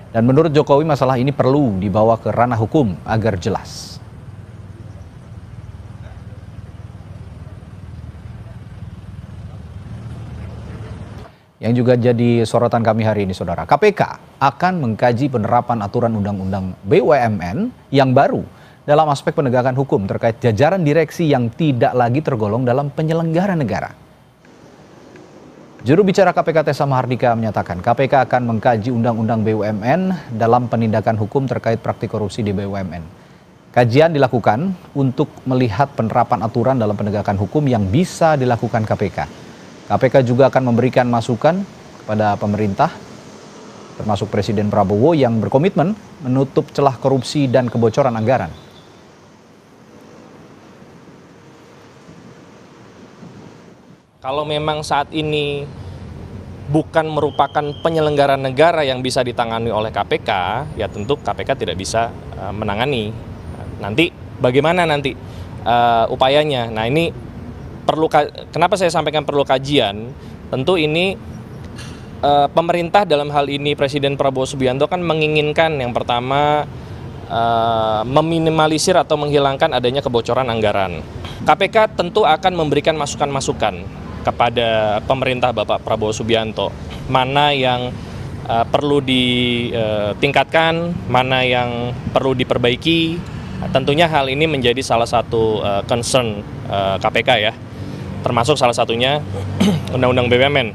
Dan menurut Jokowi masalah ini perlu dibawa ke ranah hukum agar jelas. Yang juga jadi sorotan kami hari ini, Saudara. KPK akan mengkaji penerapan aturan Undang-Undang BUMN yang baru dalam aspek penegakan hukum terkait jajaran direksi yang tidak lagi tergolong dalam penyelenggara negara. Juru bicara KPK Tessa Mahardika menyatakan KPK akan mengkaji Undang-Undang BUMN dalam penindakan hukum terkait praktik korupsi di BUMN. Kajian dilakukan untuk melihat penerapan aturan dalam penegakan hukum yang bisa dilakukan KPK. KPK juga akan memberikan masukan kepada pemerintah, termasuk Presiden Prabowo yang berkomitmen menutup celah korupsi dan kebocoran anggaran. Kalau memang saat ini bukan merupakan penyelenggara negara yang bisa ditangani oleh KPK, ya tentu KPK tidak bisa menangani. Nanti bagaimana nanti upayanya? Nah ini kenapa saya sampaikan perlu kajian? Tentu ini pemerintah dalam hal ini Presiden Prabowo Subianto kan menginginkan yang pertama meminimalisir atau menghilangkan adanya kebocoran anggaran. KPK tentu akan memberikan masukan-masukan kepada pemerintah Bapak Prabowo Subianto, mana yang perlu ditingkatkan, mana yang perlu diperbaiki. Tentunya hal ini menjadi salah satu concern KPK ya, termasuk salah satunya Undang-Undang BUMN.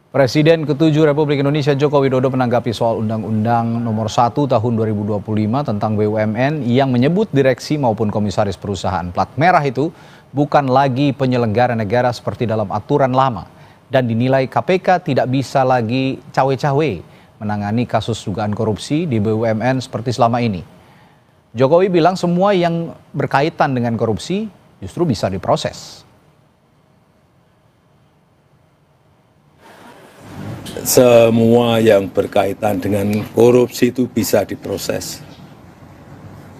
Presiden ke-7 Republik Indonesia Joko Widodo menanggapi soal Undang-Undang Nomor 1 Tahun 2025 tentang BUMN yang menyebut direksi maupun komisaris perusahaan plat merah itu bukan lagi penyelenggara negara seperti dalam aturan lama dan dinilai KPK tidak bisa lagi cawe-cawe menangani kasus dugaan korupsi di BUMN seperti selama ini. Jokowi bilang semua yang berkaitan dengan korupsi justru bisa diproses. Semua yang berkaitan dengan korupsi itu bisa diproses.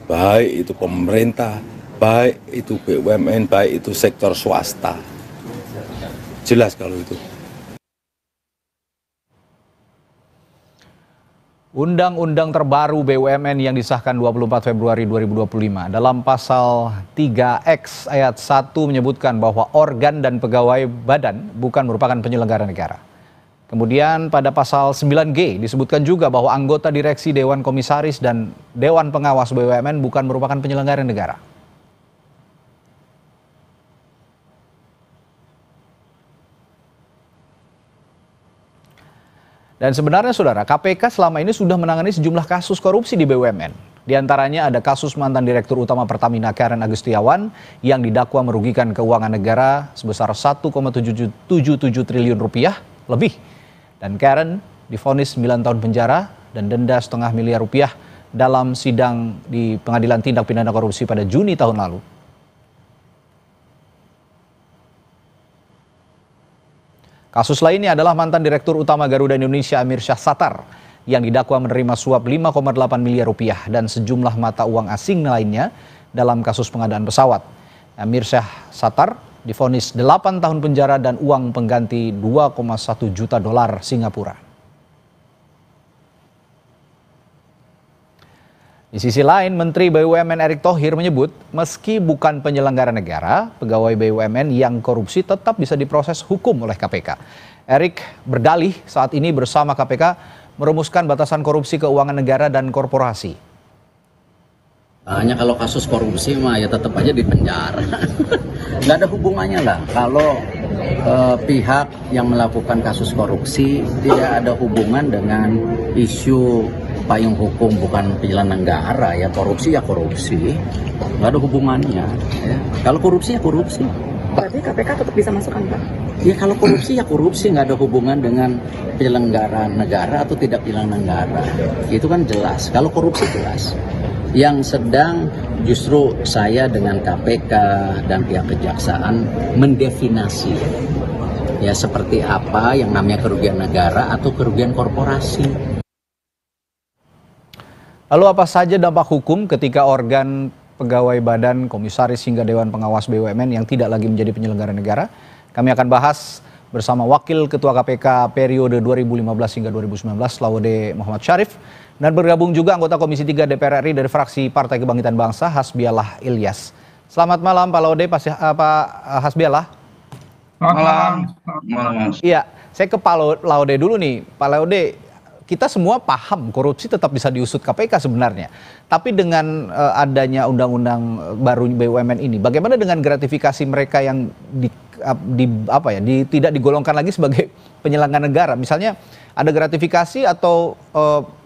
Baik itu pemerintah, baik itu BUMN, baik itu sektor swasta. Jelas kalau itu. Undang-undang terbaru BUMN yang disahkan 24 Februari 2025 dalam pasal 3X ayat 1 menyebutkan bahwa organ dan pegawai badan bukan merupakan penyelenggara negara. Kemudian pada pasal 9G disebutkan juga bahwa anggota direksi Dewan Komisaris dan Dewan Pengawas BUMN bukan merupakan penyelenggara negara. Dan sebenarnya Saudara, KPK selama ini sudah menangani sejumlah kasus korupsi di BUMN. Di antaranya ada kasus mantan Direktur Utama Pertamina Karen Agustiawan yang didakwa merugikan keuangan negara sebesar 1,77 triliun rupiah lebih. Dan Karen divonis 9 tahun penjara dan denda setengah miliar rupiah dalam sidang di Pengadilan Tindak Pidana Korupsi pada Juni tahun lalu. Kasus lainnya adalah mantan Direktur Utama Garuda Indonesia Amir Syah Satar yang didakwa menerima suap 5,8 miliar rupiah dan sejumlah mata uang asing lainnya dalam kasus pengadaan pesawat. Amir Syah Satar divonis 8 tahun penjara dan uang pengganti 2,1 juta dolar Singapura. Di sisi lain, Menteri BUMN Erick Thohir menyebut meski bukan penyelenggara negara, pegawai BUMN yang korupsi tetap bisa diproses hukum oleh KPK. Erick berdalih saat ini bersama KPK merumuskan batasan korupsi keuangan negara dan korporasi. Hanya kalau kasus korupsi mah ya tetap aja di penjara. Nggak ada hubungannya lah. Kalau pihak yang melakukan kasus korupsi tidak ada hubungan dengan isu payung hukum bukan penyelenggara ya korupsi, nggak ada hubungannya. Ya. Kalau korupsi ya korupsi. Berarti KPK tetap bisa masukkan Pak? Ya kalau korupsi ya korupsi, nggak ada hubungan dengan penyelenggara negara atau tidak penyelenggara negara. Itu kan jelas. Kalau korupsi jelas. Yang sedang justru saya dengan KPK dan pihak kejaksaan mendefinisi ya seperti apa yang namanya kerugian negara atau kerugian korporasi. Lalu apa saja dampak hukum ketika organ pegawai badan, komisaris hingga Dewan Pengawas BUMN yang tidak lagi menjadi penyelenggara negara? Kami akan bahas bersama Wakil Ketua KPK periode 2015 hingga 2019 Laude Muhammad Syarif, dan bergabung juga anggota Komisi 3 DPR RI dari fraksi Partai Kebangkitan Bangsa Hasbiallah Ilyas. Selamat malam Pak Laude, Pak Hasbiallah. Selamat malam. Iya, saya ke Pak Laude dulu nih. Pak Laude, kita semua paham korupsi tetap bisa diusut KPK sebenarnya. Tapi dengan adanya undang-undang baru BUMN ini, bagaimana dengan gratifikasi mereka yang tidak digolongkan lagi sebagai penyelenggara negara? Misalnya ada gratifikasi atau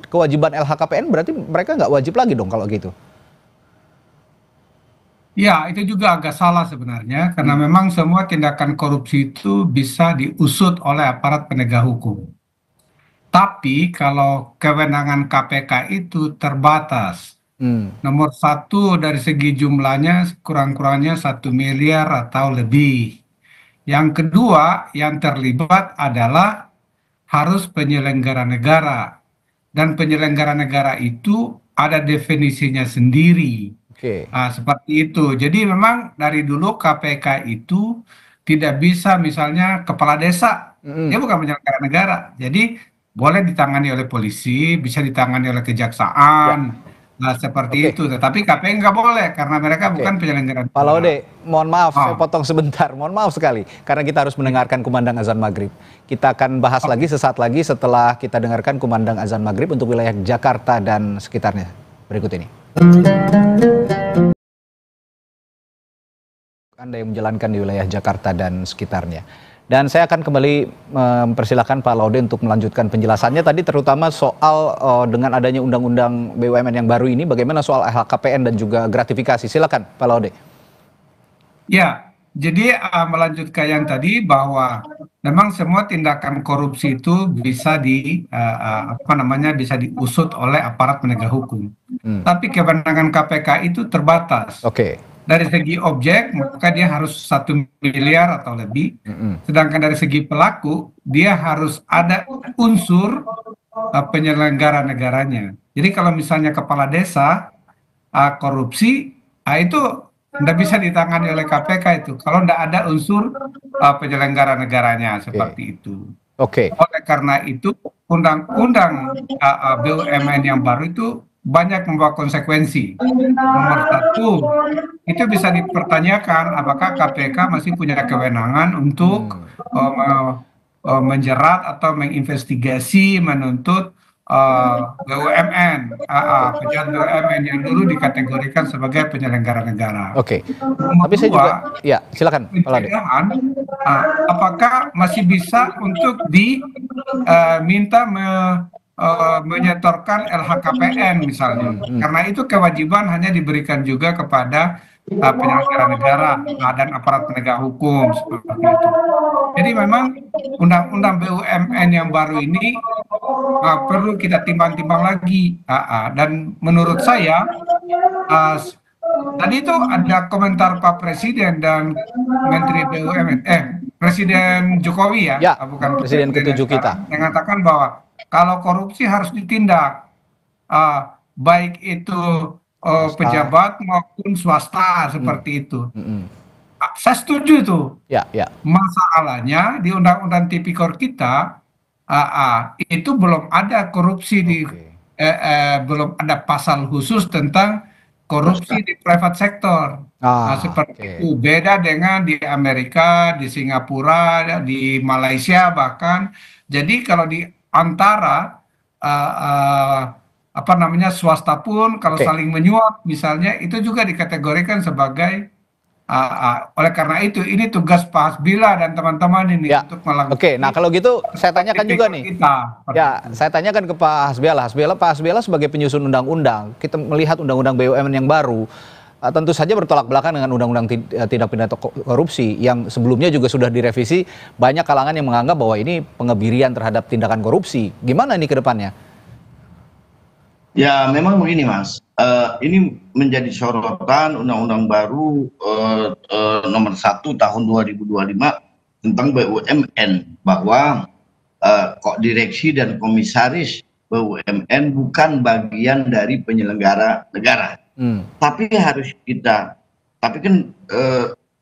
kewajiban LHKPN, berarti mereka nggak wajib lagi dong kalau gitu? Ya, itu juga agak salah sebenarnya, karena memang semua tindakan korupsi itu bisa diusut oleh aparat penegak hukum. Tapi kalau kewenangan KPK itu terbatas. Nomor satu dari segi jumlahnya kurang-kurangnya 1 miliar atau lebih. Yang kedua yang terlibat adalah harus penyelenggara negara. Dan penyelenggara negara itu ada definisinya sendiri. Seperti itu. Jadi memang dari dulu KPK itu tidak bisa misalnya kepala desa. Dia bukan penyelenggara negara. Jadi boleh ditangani oleh polisi, bisa ditangani oleh kejaksaan, seperti itu. Tetapi KPK nggak boleh karena mereka bukan penyelenggara negara. Pak Laude, mohon maaf, saya potong sebentar. Mohon maaf sekali, karena kita harus mendengarkan kumandang azan maghrib. Kita akan bahas lagi sesaat lagi setelah kita dengarkan kumandang azan maghrib untuk wilayah Jakarta dan sekitarnya. Berikut ini. Anda yang menjalankan di wilayah Jakarta dan sekitarnya. Dan saya akan kembali mempersilahkan Pak Laude untuk melanjutkan penjelasannya tadi, terutama soal dengan adanya undang-undang BUMN yang baru ini, bagaimana soal LHKPN dan juga gratifikasi. Silakan Pak Laude. Ya, jadi melanjutkan yang tadi bahwa memang semua tindakan korupsi itu bisa bisa diusut oleh aparat penegak hukum. Tapi kewenangan KPK itu terbatas. Dari segi objek maka dia harus 1 miliar atau lebih. Sedangkan dari segi pelaku dia harus ada unsur penyelenggara negaranya. Jadi kalau misalnya kepala desa korupsi, itu tidak bisa ditangani oleh KPK itu. Kalau tidak ada unsur penyelenggara negaranya seperti itu. Oleh karena itu undang-undang BUMN yang baru itu banyak membawa konsekuensi. Nomor satu, itu bisa dipertanyakan apakah KPK masih punya kewenangan untuk menjerat atau menginvestigasi, menuntut BUMN, pejabat BUMN yang dulu dikategorikan sebagai penyelenggara negara. Tapi saya juga, ya silakan. Apakah masih bisa untuk diminta menyetorkan LHKPN misalnya, karena itu kewajiban hanya diberikan juga kepada penyelenggara negara dan aparat penegak hukum seperti itu. Jadi memang undang-undang BUMN yang baru ini perlu kita timbang-timbang lagi, dan menurut saya tadi itu ada komentar Pak Presiden dan Menteri BUMN, Presiden Jokowi bukan Presiden ke-7 kita, mengatakan bahwa kalau korupsi harus ditindak, baik itu pejabat maupun swasta seperti itu. Saya setuju itu. Masalahnya di Undang-Undang Tipikor kita itu belum ada korupsi belum ada pasal khusus tentang korupsi di private sector. Seperti itu. Beda dengan di Amerika, di Singapura, di Malaysia bahkan. Jadi kalau di antara swasta pun kalau saling menyuap misalnya itu juga dikategorikan sebagai oleh karena itu ini tugas Pak Hasbilah dan teman-teman ini untuk melakukan. Nah kalau gitu saya tanyakan juga nih. Saya tanyakan ke Pak Hasbilah. Pak Hasbilah sebagai penyusun undang-undang, kita melihat undang-undang BUMN yang baru tentu saja bertolak belakang dengan undang-undang tindak pidana korupsi yang sebelumnya juga sudah direvisi. Banyak kalangan yang menganggap bahwa ini pengebirian terhadap tindakan korupsi. Gimana ini ke depannya? Ya memang begini Mas, ini menjadi sorotan undang-undang baru nomor 1 tahun 2025 tentang BUMN, bahwa kok direksi dan komisaris BUMN bukan bagian dari penyelenggara negara. Tapi kan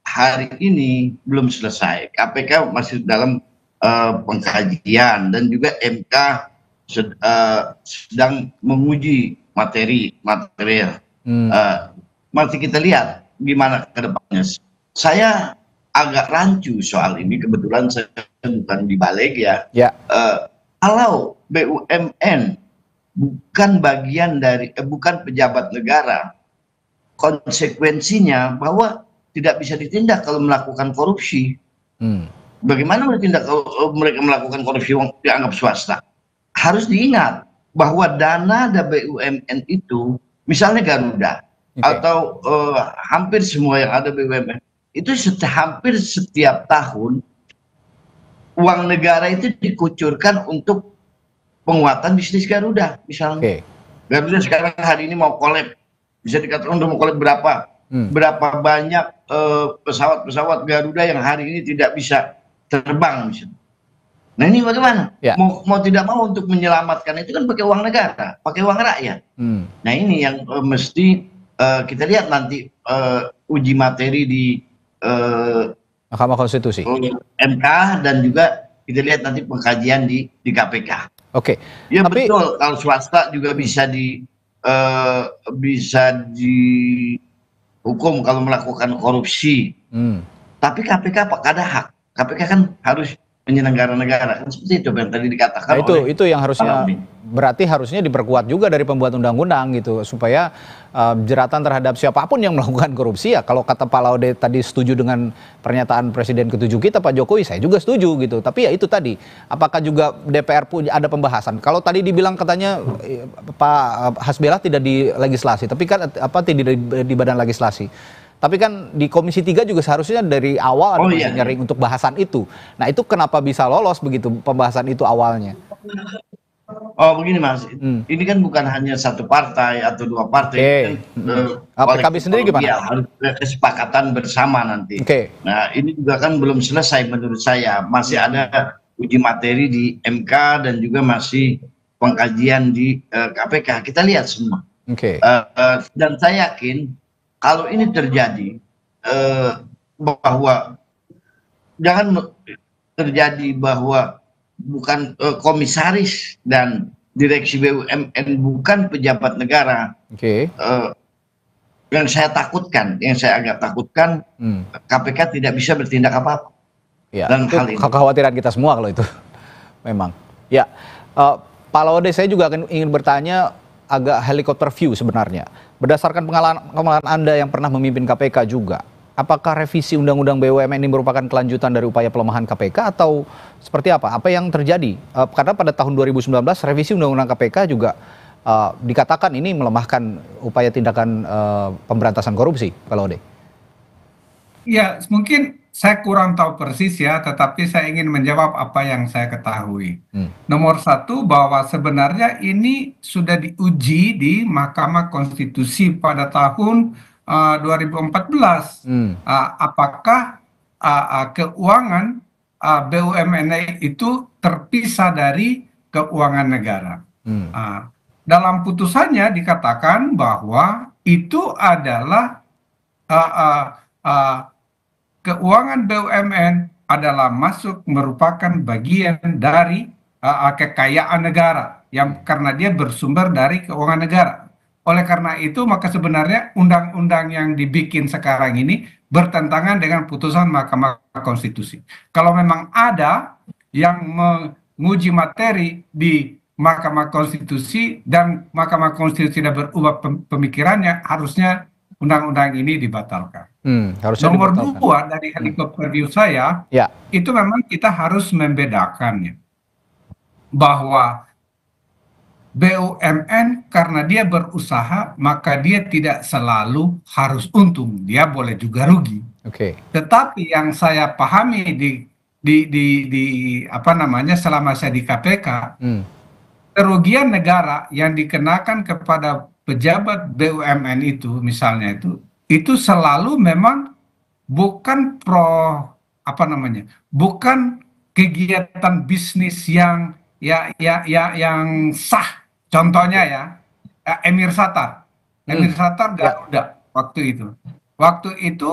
hari ini belum selesai. KPK masih dalam pengkajian, dan juga MK sedang menguji material. Masih kita lihat gimana ke depannya. Saya agak rancu soal ini, kebetulan saya bukan di balik ya. Kalau BUMN bukan bagian dari bukan pejabat negara, konsekuensinya bahwa tidak bisa ditindak kalau melakukan korupsi. Bagaimana bertindak kalau mereka melakukan korupsi yang dianggap swasta? Harus diingat bahwa dana BUMN itu, misalnya Garuda, atau hampir semua yang ada BUMN, itu hampir setiap tahun uang negara itu dikucurkan untuk penguatan bisnis Garuda. Misalnya Garuda sekarang hari ini mau collab, bisa dikatakan untuk mau collab berapa banyak pesawat-pesawat Garuda yang hari ini tidak bisa terbang misalnya. Nah ini bagaimana? Mau tidak mau untuk menyelamatkan itu kan pakai uang negara, pakai uang rakyat. Nah ini yang mesti kita lihat nanti uji materi di Mahkamah Konstitusi, MK, dan juga kita lihat nanti pengkajian di KPK. Ya tapi betul, kalau swasta juga bisa dihukum kalau melakukan korupsi. Tapi KPK ada hak. KPK kan harus penyelenggara negara, kan seperti itu yang tadi dikatakan. Nah, itu yang harusnya berarti harusnya diperkuat juga dari pembuat undang-undang gitu, supaya jeratan terhadap siapapun yang melakukan korupsi. Ya kalau kata Pak Laude tadi setuju dengan pernyataan Presiden ke-7 kita Pak Jokowi, saya juga setuju gitu. Tapi ya itu tadi, apakah juga DPR punya ada pembahasan? Kalau tadi dibilang katanya Pak Hasbellah tidak di legislasi, tapi kan tidak di badan legislasi. Tapi kan di Komisi 3 juga seharusnya dari awal ada nyering untuk bahasan itu. Nah itu kenapa bisa lolos begitu pembahasan itu awalnya? Oh begini Mas, ini kan bukan hanya satu partai atau dua partai. PKB sendiri gimana? Harus kesepakatan bersama nanti. Nah ini juga kan belum selesai menurut saya. Masih ada uji materi di MK dan juga masih pengkajian di KPK. Kita lihat semua. Dan saya yakin kalau ini terjadi, bahwa jangan terjadi bahwa bukan komisaris dan direksi BUMN bukan pejabat negara. Yang saya takutkan, yang saya agak takutkan, KPK tidak bisa bertindak apa-apa. Dan hal ini kekhawatiran kita semua kalau itu memang. Ya, Pak Laude, saya juga ingin bertanya agak helikopter view sebenarnya. Berdasarkan pengalaman Anda yang pernah memimpin KPK juga, apakah revisi Undang-Undang BUMN ini merupakan kelanjutan dari upaya pelemahan KPK atau seperti apa? Apa yang terjadi? Karena pada tahun 2019 revisi Undang-Undang KPK juga dikatakan ini melemahkan upaya tindakan pemberantasan korupsi, Pak Laude. Ya, mungkin saya kurang tahu persis ya, tetapi saya ingin menjawab apa yang saya ketahui. Nomor satu, bahwa sebenarnya ini sudah diuji di Mahkamah Konstitusi pada tahun 2014. Apakah keuangan BUMN itu terpisah dari keuangan negara? Dalam putusannya dikatakan bahwa itu adalah keuangan BUMN adalah merupakan bagian dari kekayaan negara yang karena dia bersumber dari keuangan negara. Oleh karena itu maka sebenarnya undang-undang yang dibikin sekarang ini bertentangan dengan putusan Mahkamah Konstitusi. Kalau memang ada yang menguji materi di Mahkamah Konstitusi dan Mahkamah Konstitusi tidak berubah pemikirannya, harusnya undang-undang ini dibatalkan. Nomor dua, dari helikopter view saya, itu memang kita harus membedakannya. Bahwa BUMN karena dia berusaha, maka dia tidak selalu harus untung, dia boleh juga rugi. Tetapi yang saya pahami selama saya di KPK, kerugian negara yang dikenakan kepada pejabat BUMN itu misalnya itu selalu memang bukan bukan kegiatan bisnis yang yang sah. Contohnya ya Emir Satar Garuda waktu itu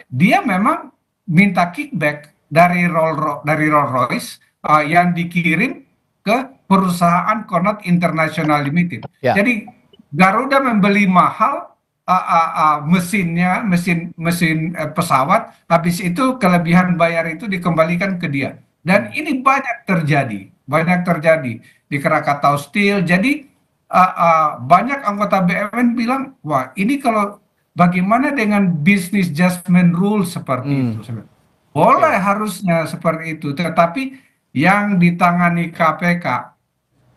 dia memang minta kickback dari Rolls Royce yang dikirim ke perusahaan Connaught International Limited. Ya. Jadi Garuda membeli mahal mesin pesawat, habis itu kelebihan bayar itu dikembalikan ke dia. Dan ini banyak terjadi di Krakatau Steel. Jadi banyak anggota BUMN bilang, wah ini kalau bagaimana dengan business judgment rule seperti itu? Boleh harusnya seperti itu, tetapi yang ditangani KPK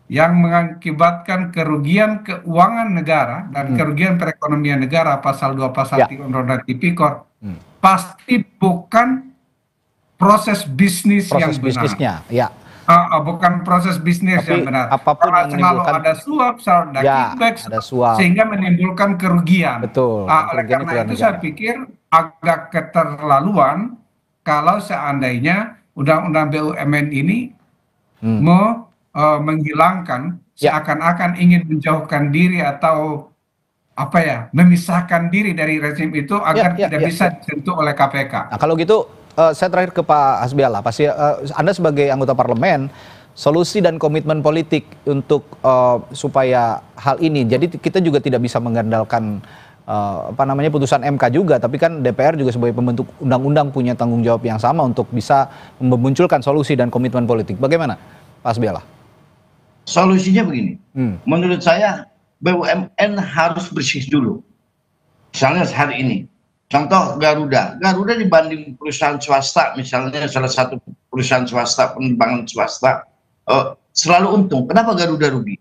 yang mengakibatkan kerugian keuangan negara dan kerugian perekonomian negara pasal 2 pasal 3 Undang-Undang Tipikor pasti bukan proses bisnis yang benar. Bisnisnya, ya. Bukan proses bisnis Tapi yang benar. apapun Karena yang selalu menimbulkan- ada suap, selalu ada Ya, kickback, ada suap. sehingga menimbulkan kerugian. Betul, Oleh kerugian karena itu itu negara. saya pikir agak keterlaluan kalau seandainya Undang-Undang BUMN ini menghilangkan, seakan-akan ingin menjauhkan diri atau memisahkan diri dari rezim itu agar tidak bisa disentuh oleh KPK. Nah, kalau gitu saya terakhir ke Pak Hasbiala. Pasti Anda sebagai anggota parlemen, solusi dan komitmen politik untuk supaya hal ini, jadi kita juga tidak bisa mengandalkan putusan MK juga, tapi kan DPR juga sebagai pembentuk undang-undang punya tanggung jawab yang sama untuk bisa memunculkan solusi dan komitmen politik. Bagaimana, Pak Hasbiala? Solusinya begini, menurut saya BUMN harus bersih dulu. Misalnya hari ini, contoh Garuda dibanding perusahaan swasta, misalnya salah satu perusahaan swasta, penerbangan swasta, selalu untung. Kenapa Garuda rugi?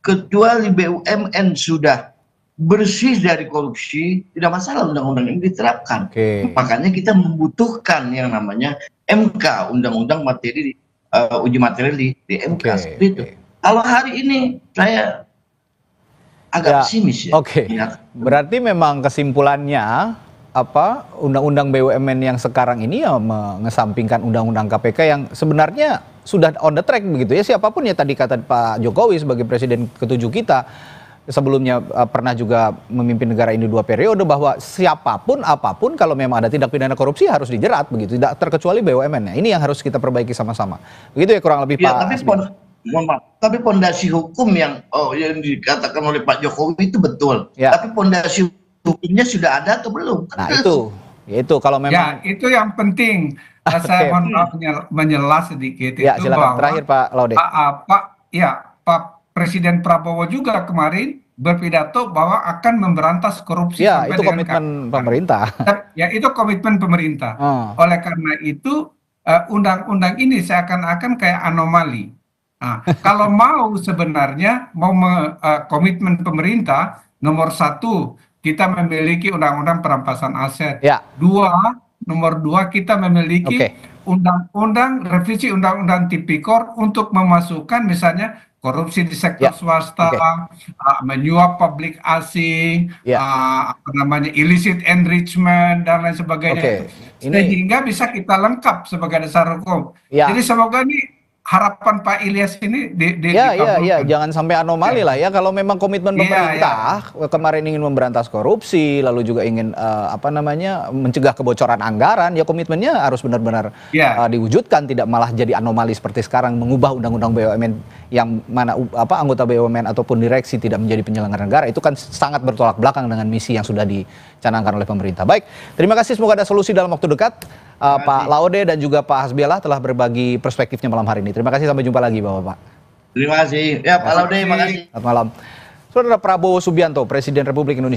Kecuali BUMN sudah bersih dari korupsi, tidak masalah undang-undang ini diterapkan. Makanya kita membutuhkan yang namanya MK, undang-undang materi uji materi di MK. Seperti itu. Kalau hari ini saya agak pesimis ya. Berarti memang kesimpulannya undang-undang BUMN yang sekarang ini ya mengesampingkan undang-undang KPK yang sebenarnya sudah on the track begitu ya. Siapapun ya, tadi kata Pak Jokowi sebagai presiden ke-7 kita sebelumnya pernah juga memimpin negara ini 2 periode, bahwa siapapun apapun kalau memang ada tindak pidana korupsi harus dijerat begitu, tidak terkecuali BUMN. Ini yang harus kita perbaiki sama-sama. Begitu ya kurang lebih Pak. Tapi pondasi hukum yang dikatakan oleh Pak Jokowi itu betul. Tapi pondasi hukumnya sudah ada atau belum? Nah itu kalau memang. Ya, itu yang penting. Saya mohon maaf menjelas sedikit. Ya, itu silakan. bahwa Terakhir Pak Laude. Pak Presiden Prabowo juga kemarin berpidato bahwa akan memberantas korupsi. Ya, itu komitmen pemerintah. Ya, itu komitmen pemerintah. Oleh karena itu undang-undang ini seakan-akan kayak anomali. Nah, kalau mau sebenarnya komitmen pemerintah, nomor 1 kita memiliki undang-undang perampasan aset. Nomor 2 kita memiliki revisi undang-undang Tipikor untuk memasukkan misalnya korupsi di sektor swasta, menyuap publik asing, illicit enrichment dan lain sebagainya. Sehingga bisa kita lengkap sebagai dasar hukum. Jadi semoga ini harapan Pak Ilyas ini jangan sampai anomali lah ya. Kalau memang komitmen pemerintah kemarin ingin memberantas korupsi, lalu juga ingin mencegah kebocoran anggaran, ya komitmennya harus benar-benar diwujudkan, tidak malah jadi anomali seperti sekarang, mengubah undang-undang BUMN yang mana anggota BUMN ataupun direksi tidak menjadi penyelenggara negara. Itu kan sangat bertolak belakang dengan misi yang sudah dicanangkan oleh pemerintah. Baik, terima kasih, semoga ada solusi dalam waktu dekat. Pak Laude dan juga Pak Hasbiala telah berbagi perspektifnya malam hari ini. Terima kasih, sampai jumpa lagi Bapak-Bapak. Terima kasih. Ya Pak Laude, terima kasih. Selamat malam. Saudara, Prabowo Subianto, Presiden Republik Indonesia